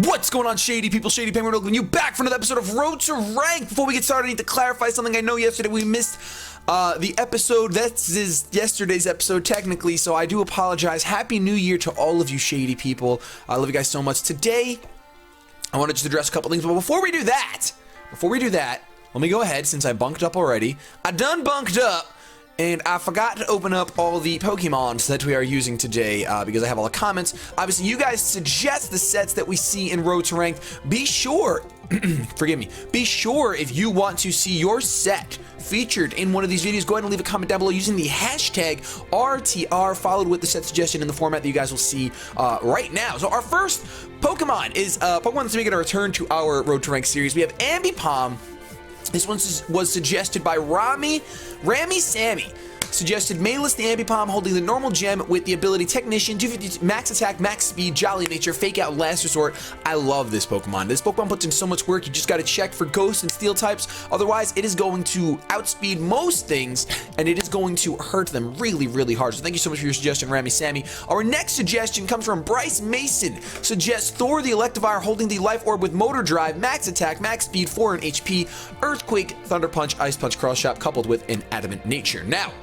What's going on, Shady people? ShadyPenguinn welcoming you back for another episode of Road to Rank. Before we get started, I need to clarify something. I know yesterday we missed the episode. This is yesterday's episode, technically, so I do apologize. Happy New Year to all of you Shady people. I love you guys so much. Today, I want to just address a couple things, but before we do that, let me go ahead, since I bunked up already. I done bunked up. And I forgot to open up all the Pokemons that we are using today because I have all the comments. Obviously, you guys suggest the sets that we see in Road to Rank. Be sure, forgive me, be sure if you want to see your set featured in one of these videos, go ahead and leave a comment down below using the hashtag RTR, followed with the set suggestion in the format that you guys will see right now. So our first Pokemon is Pokemon that's making a return to our Road to Rank series. We have Ambipom. This one was suggested by Rami Sammy. Suggested Mayless the Ambipom, holding the normal gem with the ability Technician, 250 max attack, max speed, jolly nature, fake out, last resort. I love this Pokemon. This Pokemon puts in so much work. You just got to check for ghost and steel types. Otherwise, it is going to outspeed most things, and it is going to hurt them really, really hard. So thank you so much for your suggestion, Rami Sammy. Our next suggestion comes from Bryce Mason. Suggests Thor the Electivire, holding the Life Orb with Motor Drive, max attack, max speed, 4 in HP, Earthquake, Thunder Punch, Ice Punch, Cross Shot, coupled with an Adamant Nature. Now,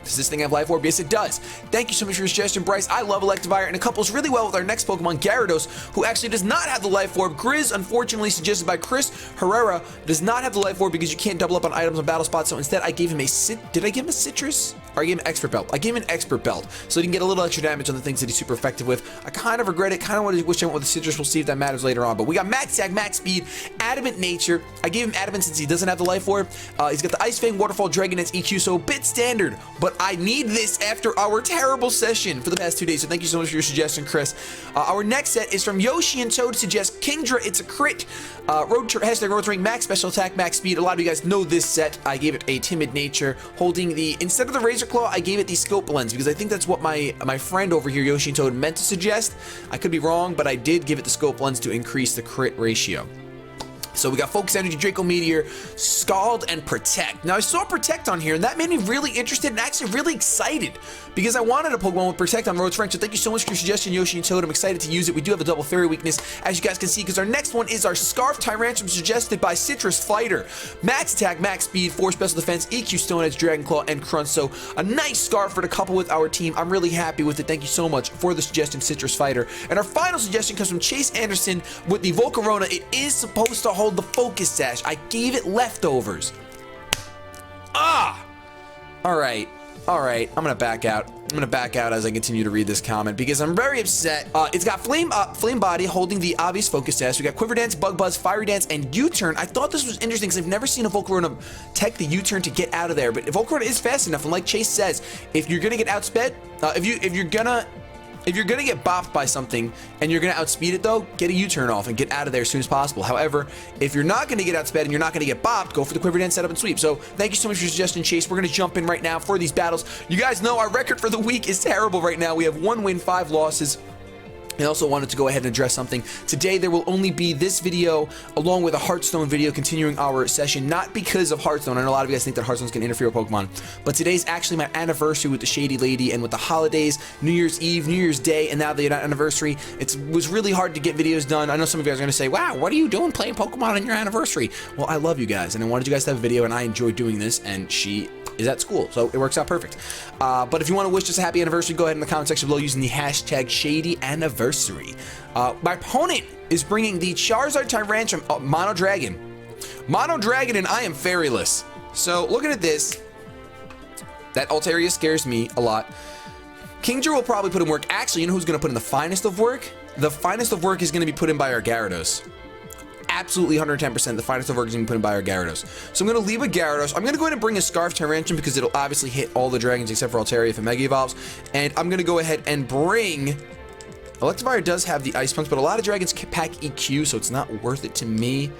does this thing have Life Orb? Yes, it does. Thank you so much for your suggestion, Bryce. I love Electivire, and it couples really well with our next Pokemon, Gyarados, who actually does not have the Life Orb. Grizz, unfortunately suggested by Chris Herrera, does not have the Life Orb because you can't double up on items on battle spots, so instead I gave him a Did I give him a Citrus? Or I gave him an Expert Belt. I gave him an Expert Belt, so he can get a little extra damage on the things that he's super effective with. I kind of regret it. Kind of wish I went with the Citrus. We'll see if that matters later on. But we got Max Attack, Max Speed, Adamant Nature. I gave him Adamant since he doesn't have the Life Orb. He's got the Ice Fang, Waterfall, Dragon Dance, EQ, so a bit standard. But I need this after our terrible session for the past 2 days. So thank you so much for your suggestion, Chris. Our next set is from Yoshi and Toad. Suggests Kingdra. It's a crit. Hashtag Road to Rank, max special attack, max speed. A lot of you guys know this set. I gave it a Timid Nature, holding the, instead of the Razor Claw, I gave it the Scope Lens because I think that's what my friend over here, Yoshi and Toad, meant to suggest. I could be wrong, but I did give it the Scope Lens to increase the crit ratio. So we got Focus Energy, Draco Meteor, Scald, and Protect. Now I saw Protect on here, and that made me really interested and actually really excited because I wanted a Pokemon with Protect on Road to Rank. So thank you so much for your suggestion, Yoshi and Toad. I'm excited to use it. We do have a double fairy weakness, as you guys can see, because our next one is our Scarf Tyrantrum, suggested by Citrus Fighter. Max attack, max speed, 4 special defense, EQ, Stone Edge, Dragon Claw, and Crunch. So a nice scarf for to couple with our team. I'm really happy with it. Thank you so much for the suggestion, Citrus Fighter. And our final suggestion comes from Chase Anderson with the Volcarona. It is supposed to hold the Focus Sash. I gave it leftovers. Alright. I'm gonna back out. As I continue to read this comment because I'm very upset. It's got Flame Body holding the obvious Focus Sash. We got Quiver Dance, Bug Buzz, Fiery Dance, and U-Turn. I thought this was interesting because I've never seen a Volcarona tech the U-Turn to get out of there. But Volcarona is fast enough, and like Chase says, if you're gonna get outsped, if you're gonna get bopped by something and you're gonna outspeed it though, get a U-turn off and get out of there as soon as possible. However, if you're not gonna get outsped and you're not gonna get bopped, go for the Quiver Dance, setup, and sweep. So thank you so much for your suggestion, Chase. We're gonna jump in right now for these battles. You guys know our record for the week is terrible right now. We have 1 win, 5 losses. I also wanted to go ahead and address something. Today, there will only be this video along with a Hearthstone video continuing our session, not because of Hearthstone. I know a lot of you guys think that Hearthstone's going to interfere with Pokemon, but today's actually my anniversary with the Shady Lady, and with the holidays, New Year's Eve, New Year's Day, and now the anniversary, it was really hard to get videos done. I know some of you guys are going to say, wow, what are you doing playing Pokemon on your anniversary? Well, I love you guys, and I wanted you guys to have a video, and I enjoy doing this, and she is at school, so it works out perfect. But if you want to wish us a happy anniversary, go ahead in the comment section below using the hashtag ShadyAnniversary. My opponent is bringing the Charizard Tyrantrum Mono Dragon, and I am Fairyless. So looking at this, that Altaria scares me a lot. Kingdra will probably put in work. Actually, you know who's going to put in the finest of work? The finest of work is going to be put in by our Gyarados. Absolutely 110%. The finest of work is going to be put in by our Gyarados. So I'm going to leave a Gyarados. I'm going to go ahead and bring a Scarf Tyrantrum because it'll obviously hit all the dragons except for Altaria if it Mega Evolves. And I'm going to go ahead and bring... Electivire does have the Ice Punch, but a lot of dragons pack EQ, so it's not worth it to me.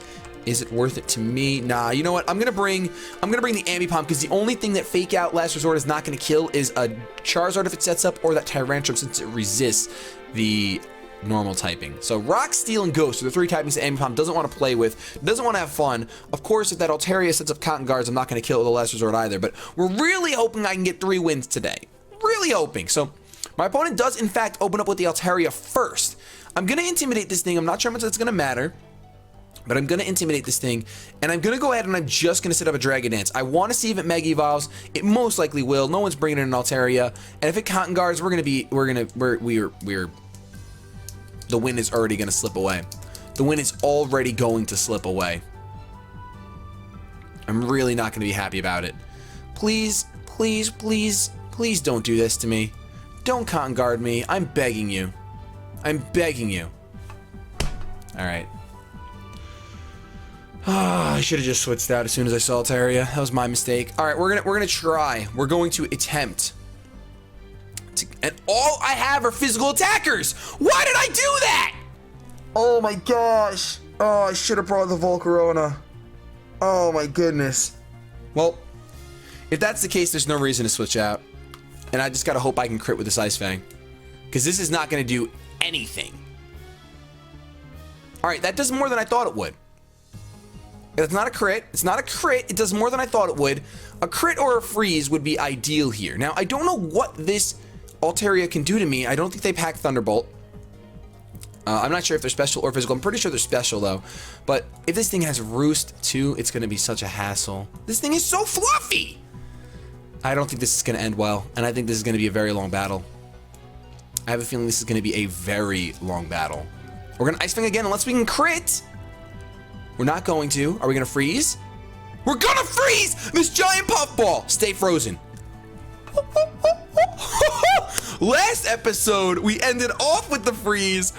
Is it worth it to me? Nah, you know what? I'm gonna bring the Ambipom because the only thing that Fake Out Last Resort is not gonna kill is a Charizard if it sets up, or that Tyrantrum since it resists the normal typing. So Rock, Steel, and Ghost are the 3 typings that Ambipom doesn't want to play with, doesn't want to have fun. Of course, if that Altaria sets up Cotton Guards, I'm not going to kill it with the Last Resort either, but we're really hoping I can get 3 wins today. Really hoping. So my opponent does, in fact, open up with the Altaria first. I'm going to intimidate this thing. I'm not sure how much that's going to matter. But I'm going to intimidate this thing, and I'm going to go ahead and I'm just going to set up a Dragon Dance. I want to see if it Mega Evolves. It most likely will. No one's bringing in an Altaria. And if it Cotton Guards, the win is already going to slip away. The win is already going to slip away. I'm really not going to be happy about it. Please, please, please, please don't do this to me. Don't Cotton Guard me. I'm begging you. I'm begging you. All right. I should have just switched out as soon as I saw Altaria. That was my mistake. All right, we're gonna try. We're going to attempt. And all I have are physical attackers. Why did I do that? Oh my gosh. Oh, I should have brought the Volcarona. Oh my goodness. Well, if that's the case, there's no reason to switch out. And I just gotta hope I can crit with this Ice Fang, because this is not gonna do anything. All right, that does more than I thought it would. It's not a crit. It's not a crit. It does more than I thought it would. A crit or a freeze would be ideal here. Now, I don't know what this Altaria can do to me. I don't think they pack Thunderbolt. I'm not sure if they're special or physical. I'm pretty sure they're special, though. But if this thing has Roost, too, it's going to be such a hassle. This thing is so fluffy! I don't think this is going to end well. And I think this is going to be a very long battle. I have a feeling this is going to be a very long battle. We're going to Ice Fang again unless we can crit. We're not going to. Are we going to freeze? We're going to freeze this giant puffball. Stay frozen. Last episode, we ended off with the freeze.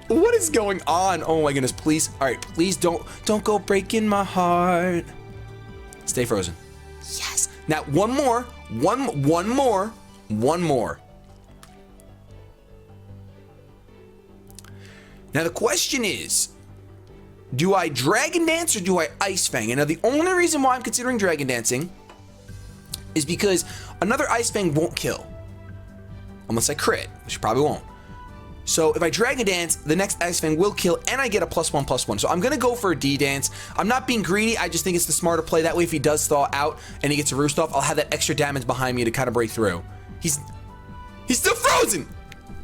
What is going on? Oh my goodness, please. All right, please don't go breaking my heart. Stay frozen. Yes. Now, one more. One more. Now, the question is, do I Dragon Dance or do I Ice Fang? And now the only reason why I'm considering Dragon Dancing is because another Ice Fang won't kill. Unless I crit, which probably won't. So if I Dragon Dance, the next Ice Fang will kill and I get a +1/+1. So I'm going to go for a D Dance. I'm not being greedy. I just think it's the smarter play. That way if he does thaw out and he gets a Roost off, I'll have that extra damage behind me to kind of break through. He's still frozen.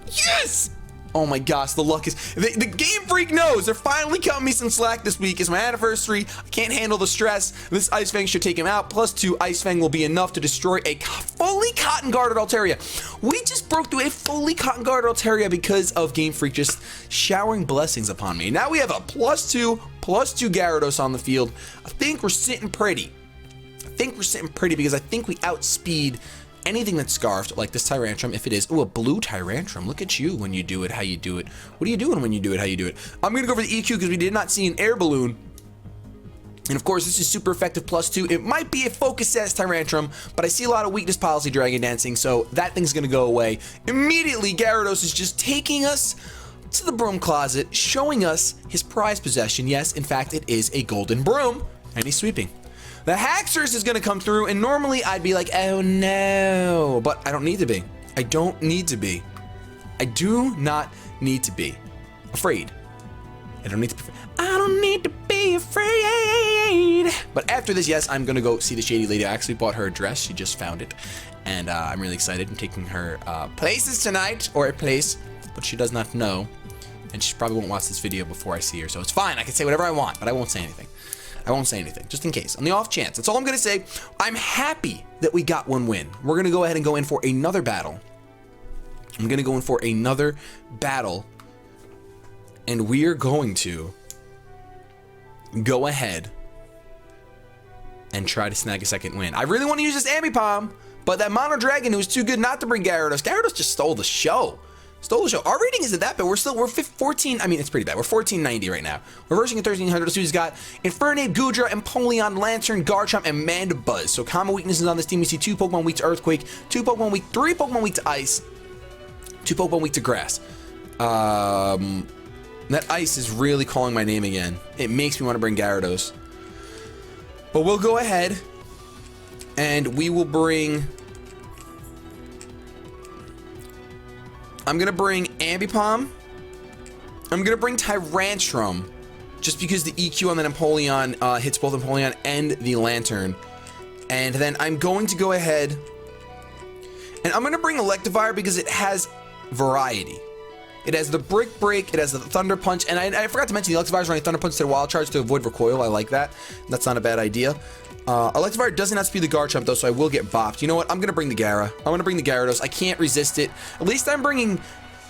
Yes! Oh my gosh, the luck is... The Game Freak knows. They're finally cutting me some slack this week. It's my anniversary. I can't handle the stress. This Ice Fang should take him out. +2 Ice Fang will be enough to destroy a fully Cotton Guarded Altaria. We just broke through a fully Cotton Guarded Altaria because of Game Freak just showering blessings upon me. Now we have a +2 Gyarados on the field. I think we're sitting pretty. Because I think we outspeed anything that's scarfed, like this Tyrantrum, if it is. Ooh, a blue Tyrantrum. Look at you when you do it, how you do it. What are you doing when you do it, how you do it? I'm going to go for the EQ because we did not see an air balloon. And of course, this is super effective +2. It might be a Focus Sash Tyrantrum, but I see a lot of weakness policy Dragon Dancing, so that thing's going to go away. Immediately, Gyarados is just taking us to the broom closet, showing us his prized possession. Yes, in fact, it is a golden broom, and he's sweeping. The Haxorus is going to come through, and normally I'd be like, oh no, but I don't need to be. I don't need to be. I do not need to be afraid. I don't need to be afraid. I don't need to be afraid. But after this, yes, I'm going to go see the Shady Lady. I actually bought her a dress. She just found it, and I'm really excited. I'm taking her places tonight, or a place, but she does not know, and she probably won't watch this video before I see her, so it's fine. I can say whatever I want, but I won't say anything. I won't say anything, just in case, on the off chance. That's all I'm going to say. I'm happy that we got one win. We're going to go ahead and go in for another battle. I'm going to go in for another battle, and we're going to go ahead and try to snag a second win. I really want to use this Ambipom, but that Mono Dragon was too good not to bring Gyarados. Gyarados just stole the show. Our rating isn't that bad. We're 14. I mean, it's pretty bad. We're 1490 right now. We're versing at 1300. So he's got Infernape, Goodra, Empoleon, Lantern, Garchomp, and Mandibuzz. So common weaknesses on this team. We see 2 Pokemon weak to Earthquake, 3 Pokemon weak to Ice, 2 Pokemon weak to Grass. That Ice is really calling my name again. It makes me want to bring Gyarados. But we'll go ahead and we will bring... I'm going to bring Ambipom. I'm going to bring Tyrantrum, just because the EQ on that Empoleon hits both Empoleon and the Lantern. And then I'm going to go ahead and I'm going to bring Electivire because it has variety. It has the Brick Break, it has the Thunder Punch, and I forgot to mention the Electivire is running Thunder Punch to Wild Charge to avoid Recoil. I like that. That's not a bad idea. Electivire doesn't have to be the Garchomp though, so I will get bopped. You know what? I'm gonna bring the Gara. I'm gonna bring the Gyarados. I can't resist it. At least I'm bringing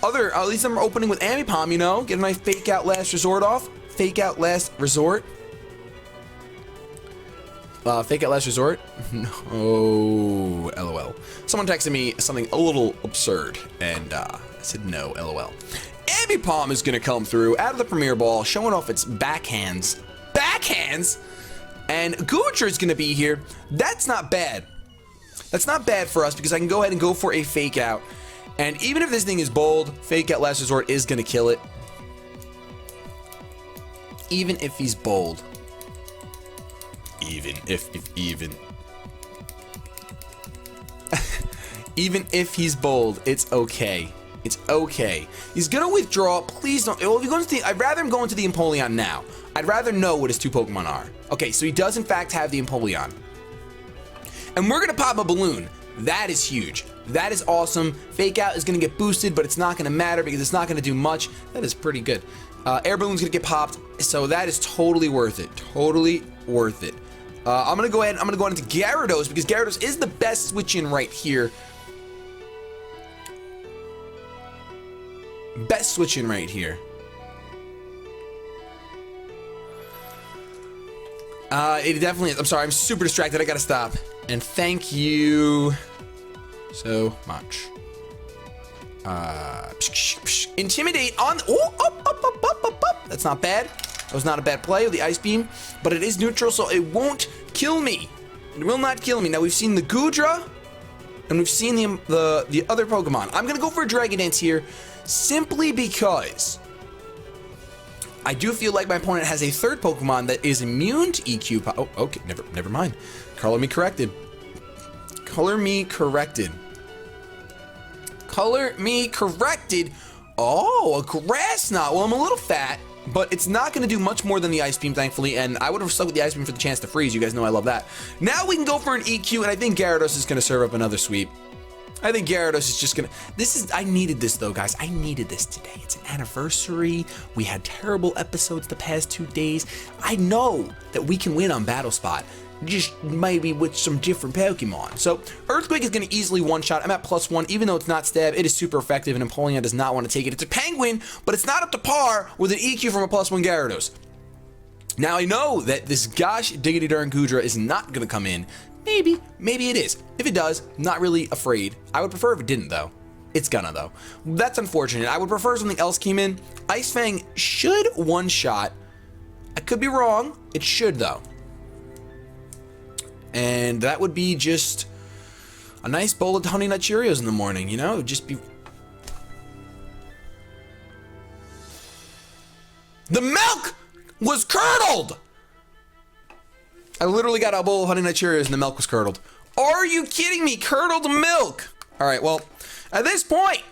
at least I'm opening with Ambipom, you know? Get a nice Fake Out Last Resort off. Fake Out Last Resort. Fake Out Last Resort? No. Oh, LOL. Someone texted me something a little absurd, and I said no, LOL. Ambipom is gonna come through out of the Premier Ball, showing off its backhands. Backhands? And Goodra is gonna be here. That's not bad. That's not bad for us because I can go ahead and go for a Fake Out. And even if this thing is bold, Fake Out Last Resort is gonna kill it. Even if he's bold. Even if he's bold, it's okay. It's okay. He's gonna withdraw. Please don't. Well, if you're going to the, I'd rather him go into the Empoleon now. I'd rather know what his two Pokemon are. Okay, so he does in fact have the Empoleon. And we're gonna pop a balloon. That is huge. That is awesome. Fake Out is gonna get boosted, but it's not gonna matter because it's not gonna do much. That is pretty good. Air Balloon's gonna get popped, so that is totally worth it. Totally worth it. I'm gonna go ahead. I'm gonna go into Gyarados because Gyarados is the best switch in right here. Best switch in right here. It definitely is. I'm sorry. I'm super distracted. I gotta stop. And thank you so much. Intimidate on. Oh, up. That's not bad. That was not a bad play with the Ice Beam, but it is neutral, so it won't kill me. It will not kill me. Now we've seen the Goodra, and we've seen the other Pokemon. I'm gonna go for a Dragon Dance here, simply because I do feel like my opponent has a third Pokemon that is immune to EQ. Oh, okay, never mind. Color me corrected. Color me corrected. Color me corrected. Oh, a Grass Knot. Well, I'm a little fat, but it's not going to do much more than the Ice Beam, thankfully, and I would have stuck with the Ice Beam for the chance to freeze. You guys know I love that. Now we can go for an EQ, and I think Gyarados is going to serve up another sweep. I think Gyarados is just going to... I needed this, though, guys. I needed this today. It's an anniversary. We had terrible episodes the past 2 days. I know that we can win on Battle Spot, just maybe with some different Pokemon. So Earthquake is going to easily one-shot. I'm at +1, even though it's not stab. It is super effective, and Empoleon does not want to take it. It's a Penguin, but it's not up to par with an EQ from a +1 Gyarados. Now I know that this gosh diggity darn Goodra is not going to come in. Maybe it is. If it does, not really afraid. I would prefer if it didn't, though. It's gonna, though. That's unfortunate. I would prefer something else came in. Ice Fang should one-shot. I could be wrong. It should, though. And that would be just a nice bowl of Honey Nut Cheerios in the morning, you know? It would just be... The milk was curdled! I literally got a bowl of Honey Nut Cheerios and the milk was curdled. Are you kidding me? Curdled milk! Alright, well, at this point,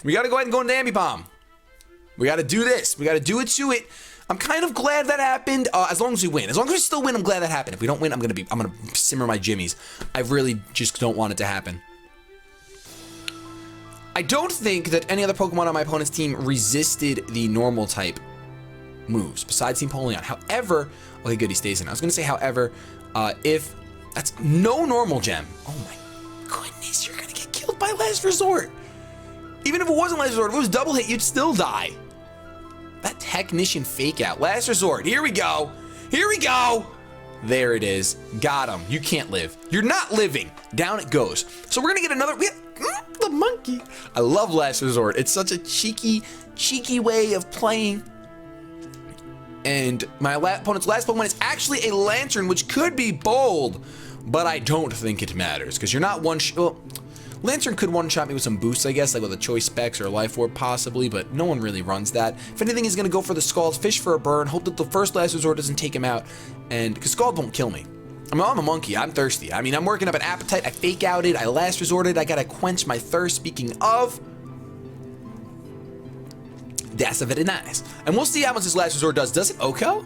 we gotta go ahead and go into Ambipom. We gotta do this. We gotta do it to it. I'm kind of glad that happened, as long as we win. As long as we still win, I'm glad that happened. If we don't win, I'm gonna simmer my jimmies. I really just don't want it to happen. I don't think that any other Pokemon on my opponent's team resisted the normal type moves, besides the Empoleon. However, okay, good, he stays in. I was gonna say, however, if that's no normal gem. Oh my goodness, you're gonna get killed by Last Resort. Even if it wasn't Last Resort, if it was double hit, you'd still die. That Technician Fake Out. Last Resort. Here we go. Here we go. There it is. Got him. You can't live. You're not living. Down it goes. So we're gonna get another. The monkey. I love Last Resort. It's such a cheeky way of playing. And my opponent's last Pokemon is actually a Lantern, which could be bold, but I don't think it matters because you're not one. Well, Lantern could one-shot me with some boosts, I guess, like with a Choice Specs or a Life Orb possibly, but no one really runs that. If anything, he's gonna go for the Scald, fish for a burn, hope that the first Last Resort doesn't take him out, and because Scald won't kill me. I mean, I'm a monkey, I'm thirsty. I mean, I'm working up an appetite, I Fake Outed, I Last Resorted, I gotta quench my thirst, speaking of. That's very nice. And we'll see how much this Last Resort does. Does it OHKO?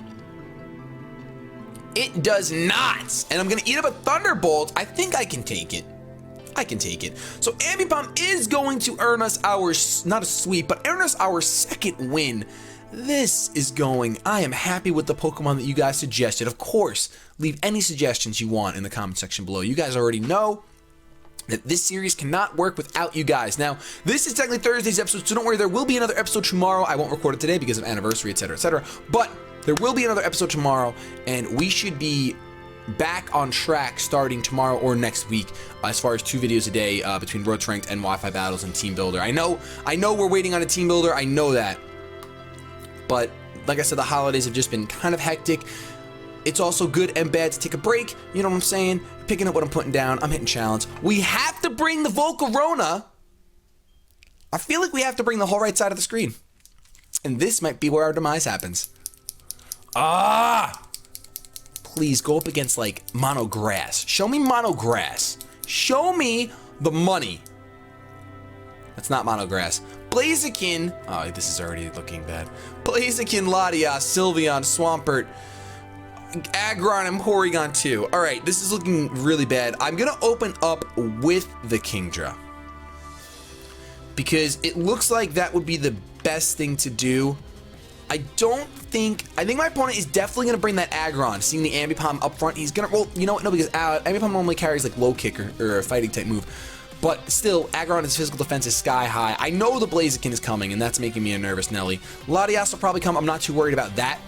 It does not. And I'm gonna eat up a Thunderbolt. I think I can take it. I can take it. So Ambipom is going to earn us our, not a sweep, but earn us our second win. This is going, I am happy with the Pokemon that you guys suggested. Of course, leave any suggestions you want in the comment section below. You guys already know that this series cannot work without you guys. Now, this is technically Thursday's episode, so don't worry, there will be another episode tomorrow. I won't record it today because of anniversary, etc., etc. But there will be another episode tomorrow, and we should be back on track starting tomorrow or next week as far as 2 videos a day between Road to Ranked and Wi-Fi battles and Team Builder. I know we're waiting on a Team Builder. I know that. But like I said, the holidays have just been kind of hectic. It's also good and bad to take a break. You know what I'm saying? Picking up what I'm putting down. I'm hitting challenge. We have to bring the Volcarona. I feel like we have to bring the whole right side of the screen. And this might be where our demise happens. Please go up against like Mono Grass. Show me Mono Grass. Show me the money. That's not Mono Grass. Blaziken. Oh, this is already looking bad. Blaziken, Latias, Sylveon, Swampert, Aggron, and Porygon 2. All right, this is looking really bad. I'm gonna open up with the Kingdra because it looks like that would be the best thing to do. I think my opponent is definitely gonna bring that Aggron. Seeing the Ambipom up front, he's gonna, well, you know what? No, because Ambipom normally carries like low kick or a fighting type move. But still, Aggron's physical defense is sky high. I know the Blaziken is coming, and that's making me a nervous Nelly. Latias will probably come. I'm not too worried about that.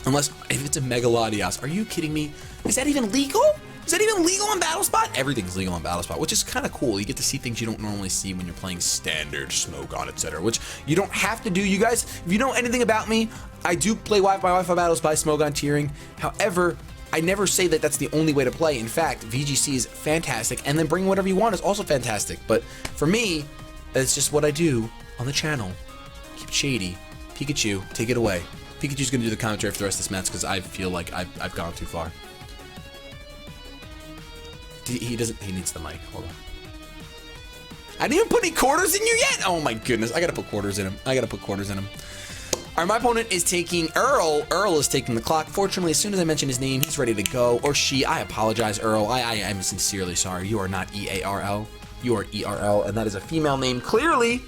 Unless, if it's a Mega Latias. Are you kidding me? Is that even legal? Is that even legal on Battle Spot? Everything's legal on Battle Spot, which is kind of cool. You get to see things you don't normally see when you're playing Standard, Smogon, etc., which you don't have to do. You guys, if you know anything about me, I do play Wi-Fi battles by Smogon tiering. However, I never say that that's the only way to play. In fact, VGC is fantastic, and then bring whatever you want is also fantastic. But for me, that's just what I do on the channel. Keep it shady. Pikachu, take it away. Pikachu's gonna do the commentary for the rest of this match because I feel like I've gone too far. He needs the mic. Hold on. I didn't even put any quarters in you yet. Oh my goodness, I gotta put quarters in him. All right, my opponent is taking Earl. Earl is taking the clock. Fortunately, as soon as I mention his name, he's ready to go. Or she. I apologize, Earl. I am sincerely sorry. You are not E-A-R-L. You are E-R-L, and that is a female name. Clearly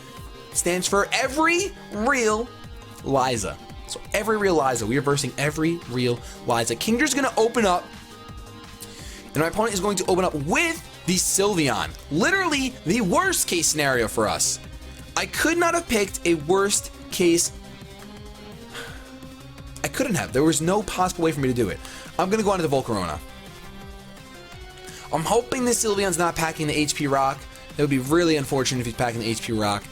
stands for Every Real Liza. So Every Real Liza. We are versing Every Real Liza. Kingdra's going to open up, and my opponent is going to open up with the Sylveon. Literally the worst case scenario for us. I could not have picked a worst case. I couldn't have. There was no possible way for me to do it. I'm going to go on to the Volcarona. I'm hoping this Sylveon's not packing the HP Rock. That would be really unfortunate if he's packing the HP Rock.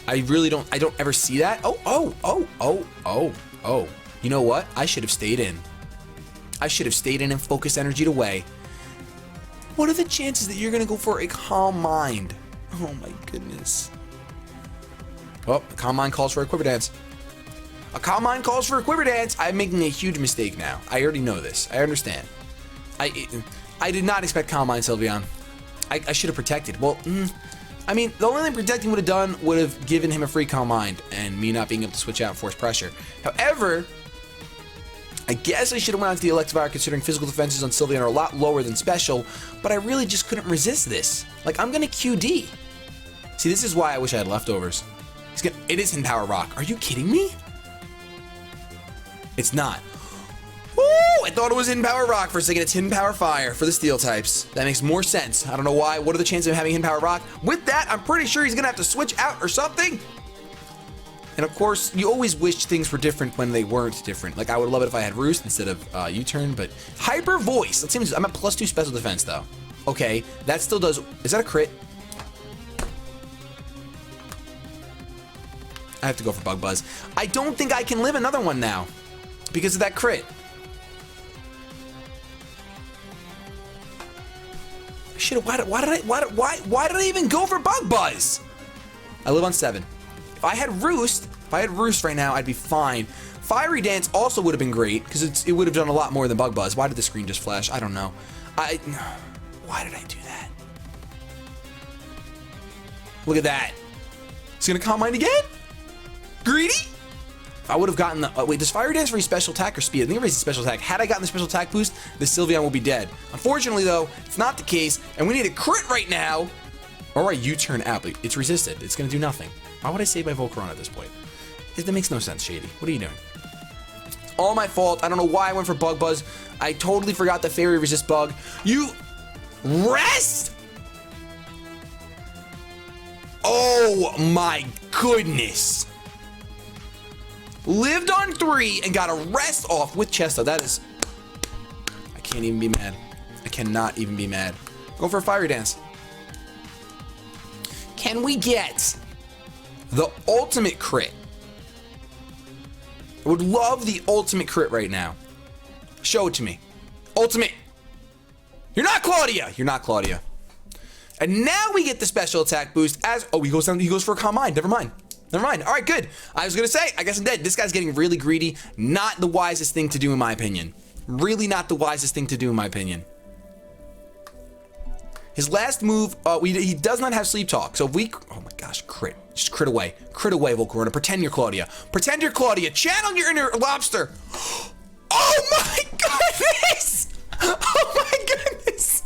I don't ever see that. Oh. You know what? I should have stayed in. I should have stayed in and focused energy away. What are the chances that you're going to go for a Calm Mind? Oh my goodness. Oh, a Calm Mind calls for a Quiver Dance. A Calm Mind calls for a Quiver Dance. I'm making a huge mistake now. I already know this. I understand. I did not expect Calm Mind, Sylveon. I should have protected. Well, I mean, the only thing protecting would have done would have given him a free Calm Mind and me not being able to switch out and force pressure. However, I guess I should have went on to the Electivire considering physical defenses on Sylveon are a lot lower than special, but I really just couldn't resist this. Like, I'm gonna QD. See, this is why I wish I had leftovers. It is Hidden Power Rock. Are you kidding me? It's not. Woo! I thought it was Hidden Power Rock for a second. It's Hidden Power Fire for the Steel types. That makes more sense. I don't know why. What are the chances of having Hidden Power Rock? With that, I'm pretty sure he's gonna have to switch out or something. And of course, you always wish things were different when they weren't different. Like, I would love it if I had Roost instead of U-turn, but Hyper Voice. Let's see. I'm at +2 special defense though. Okay, that still does. Is that a crit? I have to go for Bug Buzz. I don't think I can live another one now because of that crit. Shit, why did I even go for Bug Buzz? I live on 7. If I had Roost right now, I'd be fine. Fiery Dance also would have been great because it would have done a lot more than Bug Buzz. Why did the screen just flash? I don't know. Why did I do that? Look at that. He's gonna Calm Mind again? Greedy? I would have gotten the... wait, does Fire Dance raise special attack or speed? I think it raises special attack. Had I gotten the special attack boost, the Sylveon will be dead. Unfortunately, though, it's not the case, and we need a crit right now. All right, U-turn out, but it's resisted. It's going to do nothing. Why would I save my Volcarona at this point? That makes no sense, Shady. What are you doing? It's all my fault. I don't know why I went for Bug Buzz. I totally forgot the Fairy resist Bug. You... rest? Oh, my goodness. Lived on 3 and got a rest off with Chesto. That is... I can't even be mad. I cannot even be mad. Go for a Fire Dance. Can we get the ultimate crit? I would love the ultimate crit right now. Show it to me. Ultimate. You're not Claudia. You're not Claudia. And now we get the special attack boost as... oh, he goes down. He goes for a Calm Mind. Never mind. Never mind. All right, good. I was going to say, I guess I'm dead. This guy's getting really greedy. Not the wisest thing to do, in my opinion. Really not the wisest thing to do, in my opinion. His last move, he does not have Sleep Talk. So if we... oh my gosh, crit. Just crit away. Crit away, Volcarona. Pretend you're Claudia. Pretend you're Claudia. Channel your inner lobster. Oh my goodness! Oh my goodness!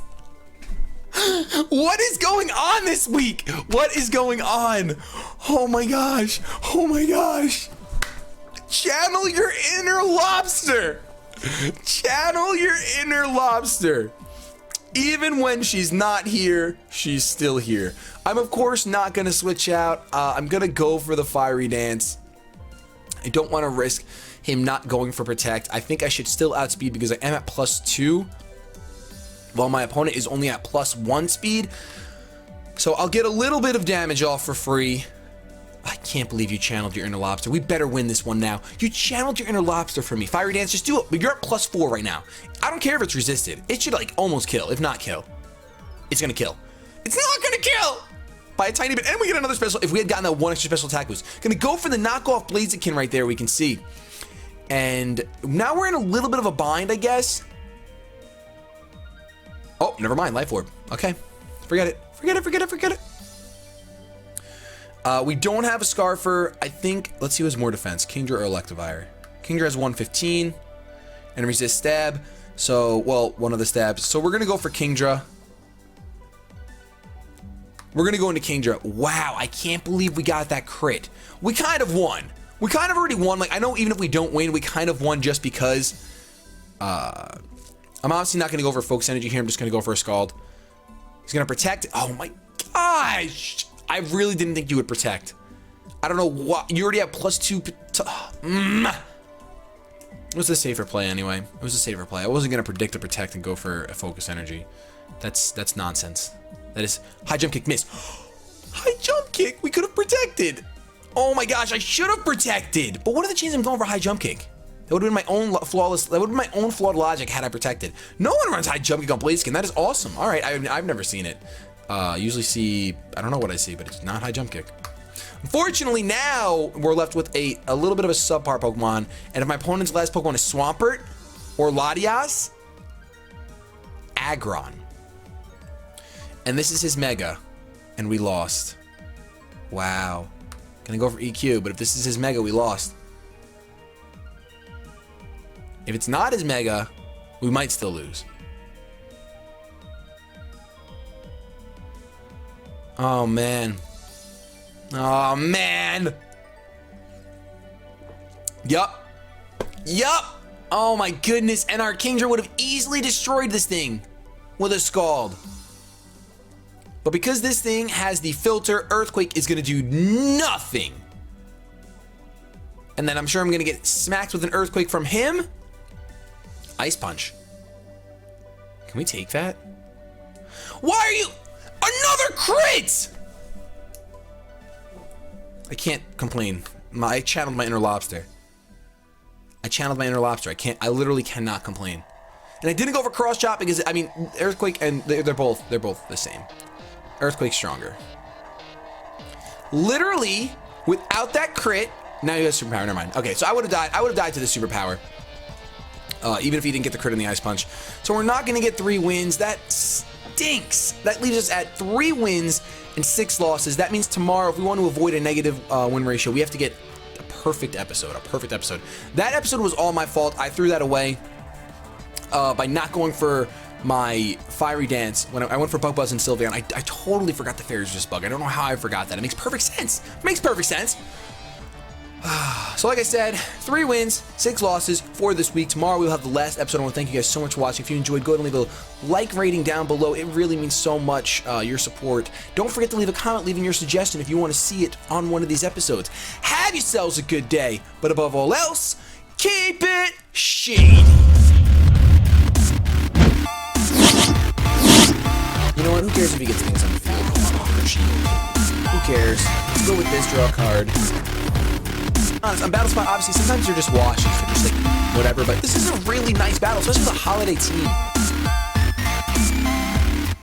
What is going on this week? What is going on? Oh my gosh. Oh my gosh. Channel your inner lobster. Channel your inner lobster. Even when she's not here, she's still here. I'm of course not gonna switch out. I'm gonna go for the Fiery Dance. I don't want to risk him not going for Protect. I think I should still outspeed because I am at +2. While my opponent is only at +1 speed. So I'll get a little bit of damage off for free. I can't believe you channeled your inner lobster. We better win this one now. You channeled your inner lobster for me. Fiery Dance, just do it. But you're at +4 right now. I don't care if it's resisted. It should like almost kill. If not kill. It's gonna kill. It's not gonna kill! By a tiny bit. And we get another special. If we had gotten that one extra special attack boost. Gonna go for the knockoff Blaziken right there, we can see. And now we're in a little bit of a bind, I guess. Oh, never mind. Life Orb. Okay. Forget it. Forget it, forget it, forget it. We don't have a Scarfer. I think, let's see who has more defense, Kingdra or Electivire. Kingdra has 115 and resist stab. So, well, one of the stabs. So we're going to go for Kingdra. We're going to go into Kingdra. Wow, I can't believe we got that crit. We kind of won. We kind of already won. Like, I know even if we don't win, we kind of won just because. I'm obviously not going to go for Focus Energy here. I'm just going to go for a Scald. He's going to Protect. Oh my gosh. I really didn't think you would Protect. I don't know what. You already have +2. It was a safer play anyway. It was a safer play. I wasn't going to predict a Protect and go for a Focus Energy. That's nonsense. That is High Jump Kick, miss. High Jump Kick. We could have protected. Oh my gosh, I should have protected. But what are the chances I'm going for High Jump Kick? That would have been my own flawless. That would have been my own flawed logic had I protected. No one runs High Jump Kick on Blaziken. That is awesome. All right, I've never seen it. Usually see, I don't know what I see, but it's not High Jump Kick. Unfortunately, now we're left with a little bit of a subpar Pokemon. And if my opponent's last Pokemon is Swampert or Latias, Aggron. And this is his Mega. And we lost. Wow. Gonna go for EQ, but if this is his Mega, we lost. If it's not his Mega, we might still lose. Oh, man. Oh, man. Yup. Yup. Oh, my goodness. And our Kingdra would have easily destroyed this thing with a Scald. But because this thing has the filter, Earthquake is going to do nothing. And then I'm sure I'm going to get smacked with an Earthquake from him. Ice Punch. Can we take that? Why are you... Another crit! I can't complain. I channeled my inner lobster. I literally cannot complain. And I didn't go for Cross Chop because, I mean, Earthquake and they're both the same. Earthquake stronger. Literally, without that crit, now he has superpower. Never mind. Okay, so I would have died. I would have died to the superpower. Even if he didn't get the crit in the Ice Punch. So we're not going to get 3 wins. That stinks. That leaves us at 3 wins and 6 losses. That means tomorrow, if we want to avoid a negative win ratio, we have to get a perfect episode, a perfect episode. That episode was all my fault. I threw that away by not going for my fiery dance when I went for Bug Buzz and Sylveon. I totally forgot the fairies just bug. I don't know how I forgot that. It makes perfect sense. It makes perfect sense. So like I said, 3 wins, 6 losses for this week. Tomorrow we'll have the last episode. I want to thank you guys so much for watching. If you enjoyed, go ahead and leave a like rating down below. It really means so much, your support. Don't forget to leave a comment, leaving your suggestion if you want to see it on one of these episodes. Have yourselves a good day, but above all else, keep it shady. You know what? Who cares if he gets things on the field? Who cares? Let's go with this, draw a card. Honest, on Battle Spot, obviously, sometimes they're just washes. They're just like, whatever. But this is a really nice battle, especially with a holiday team.